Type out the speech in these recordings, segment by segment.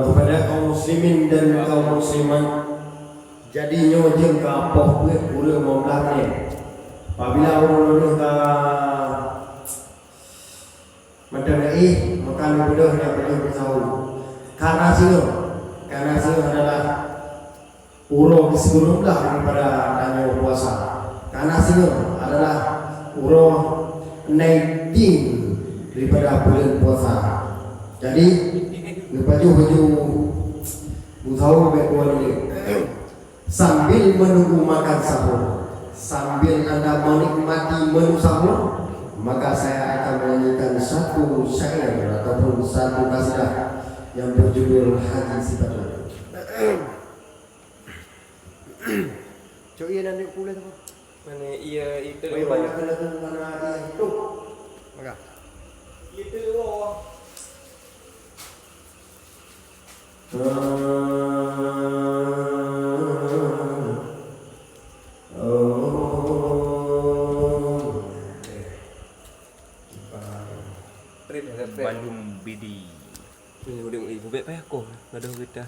kepada kaum muslimin dan kaum muslimat, jadinya jeung ka apoh urang momlarne apabila urang ka macam ini maka mudahnya beliau tahu karena sih adalah urang sebelumlah daripada tanya puasa. Karena sih adalah urang naikin daripada bulan puasa. Jadi baju tahu bagaimana ini sambil menunggu makan sahur, sambil Anda menikmati menu sahur, maka saya akan menyanyikan satu syair ataupun satu kasidah yang berjudul Haji Sipatul. Cok iya nanti kulit apa? Mana iya itu. Banyak mana itu. Maka itu loh. Bandung Bidi. Ini udah ibu bet payah kok. Enggak ada duit dah.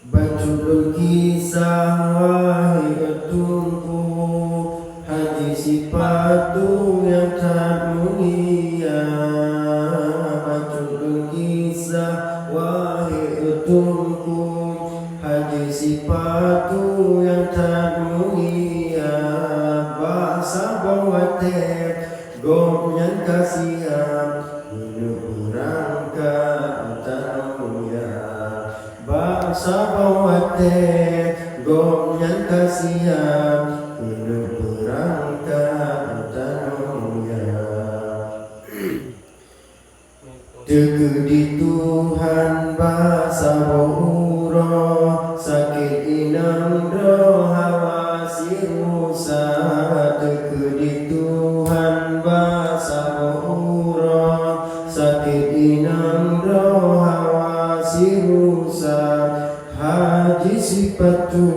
Bacul kisah wahai ketungku Haji Sipatu yang tak mulia. Bacul kisah wahai ketungku Haji Sipatu yang tak mulia. Bahasa bawate gomnyan kasihan hidup rangka tamuya. Bahasa bawate gomnyan kasihan hidup rangka tamuya. Teu di Tuhan bahasa bawuro sakit inang roh hawa sirusa. Teu di Tuhan bahasa bawuro sakit inang roh hawa sirusa. Haji Sipatu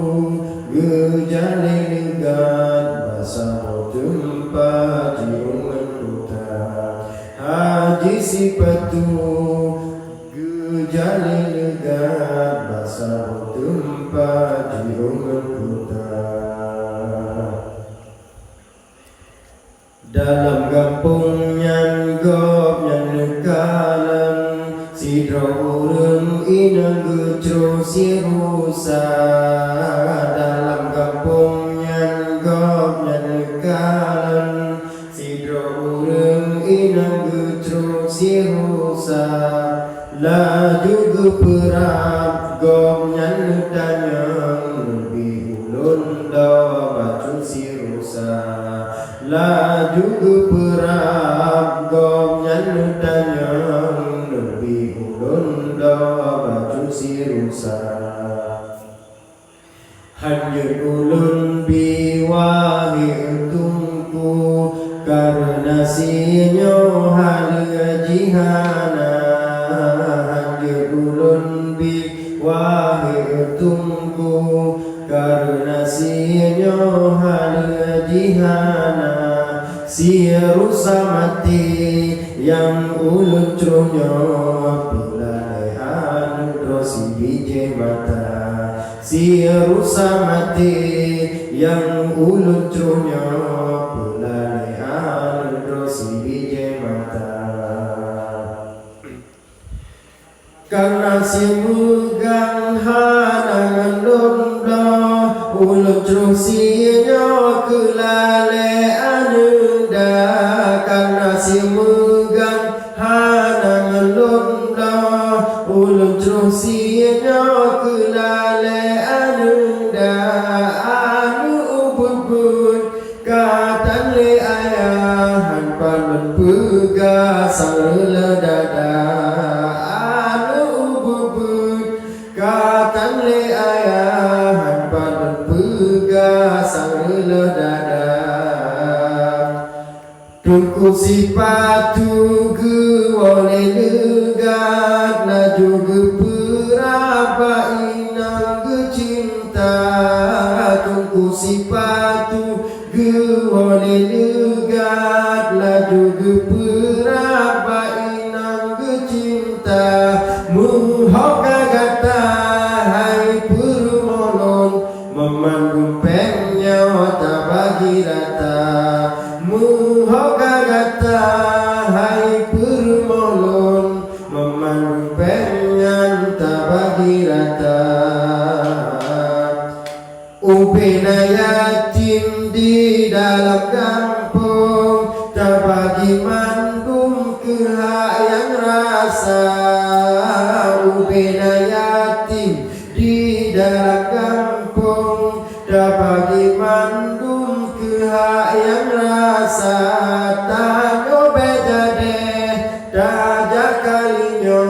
gejale legat bahasa jumpa jiungan kuta. Haji Sipatu gejale legat bahasa jumpa jiungan kuta. Dalam kampung nyanggop nyanekalan sidro urang inang gecro sirusa. Dalam kampung nyanggop nyanekalan sidro urang inang gecro sirusa. Laju geperap gom nyan danyang lebih ulun dawa bacun sirusa. Laju geperap gom nyan danyang lebih ulun dawa bacun sirusa. Hanjur ulun biwahi tungku karena sinyo halia jihana. Hanjur ulun biwahi tungku karena sinyo halia jihana. Sia rusa mati yang ulun trunyo pilai anu drosi bije mata. Sia rusa mati yang ulun trunyo pilai anu drosi bije mata. Karena si mugang hanangan domdo ulun trusinya kelale anu. Karena si mugang hanangan domdo ulun trusinya kelale anu. Anu ubun katan le ayahan panen pegasang ledada. Anu ubun katan le ayahan panen pegasang ledada. Tungku Sipatu gewole legat laju geperapa inang gecinta. ku sipatu gewone legat laju geperaba inang gecinta muhoka gata hai permonon memandung penyo tabagi rata muhoka gata hai permonon memandung penyan tabagi rata upena yatim di dalam kampung tabagi mandum kehayang rasa upena yatim di dalam kampung tabagi mandum kehayang rasa tanyo bejade dajak kalinyo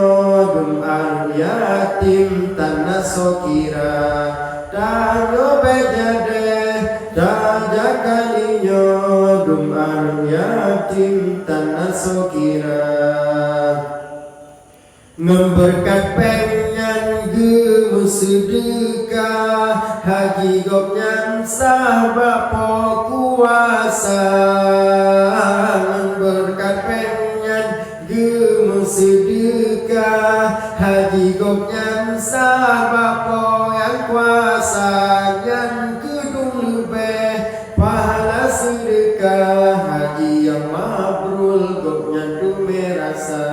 dum anu yatim tanah sokira tanyo bejade dajak kalinyo dum anu yatim tanah sokira ngemberkat penyan gemu sedekah haji gopnyan sahabat kuasa ngemberkat penyan gemu sedekah haji gopnyan sahabat yang kuasa nyan kedung lebih pahala sedekah haji yang mabrul gopnyan dume rasa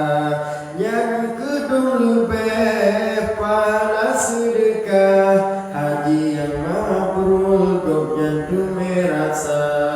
yang kedung lebih pahala sedekah haji yang mabrul gopnyan dume rasa